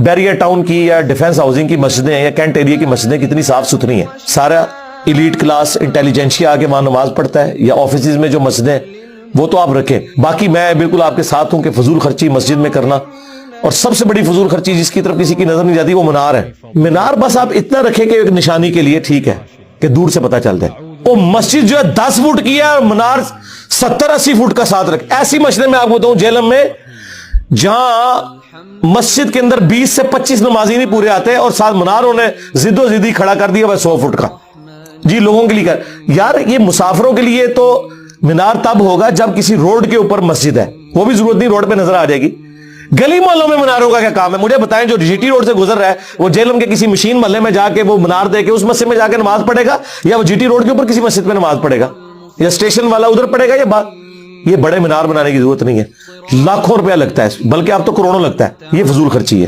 Barrier town की या defence housing की मस्जिदें या कैंट एरिया की मस्जिदें कितनी साफ सुथरी हैं। सारा इलीट क्लास इंटेलिजेंशिया आके वहां नमाज पढ़ता है, या ऑफिस में जो मस्जिदें वो तो आप रखें। बाकी मैं बिल्कुल आपके साथ हूं कि फजूल खर्ची मस्जिद में करना, और सबसे बड़ी फजूल खर्ची जिसकी तरफ किसी की नजर नहीं जाती वो मीनार है। मीनार बस आप इतना रखें कि एक निशानी के लिए ठीक है कि दूर से पता चल जाए। वो मस्जिद जो है 10 फुट की है और मीनार 70-80 फुट का साथ रखे। ऐसी मस्जिद में आपको बताऊं जेलम में जहां मस्जिद के अंदर 20 से 25 नमाजी नहीं पूरे आते और साथ मीनार उन्हें जिद्दो जिद्दी खड़ा कर दिया 100 फुट का। जी लोगों के लिए कर यार, ये मुसाफिरों के लिए तो मीनार तब होगा जब किसी रोड के ऊपर मस्जिद है, वो भी जरूरत नहीं रोड पे नजर आ जाएगी। गली मोहल्लों में मीनारों का क्या काम है मुझे बताएं। जो जीटी रोड से गुजर रहा है वो जेलम के किसी मशीन मोहल्ले में जाके वो मीनार देके उस मस्जिद में जाके नमाज पढ़ेगा, या वो जीटी रोड के ऊपर किसी मस्जिद में नमाज पढ़ेगा, या स्टेशन वाला उधर पढ़ेगा, या ये बड़े मीनार बनाने की जरूरत नहीं है। लाखों रुपया लगता है, बल्कि अब तो करोड़ों लगता है। ये फजूल खर्ची है।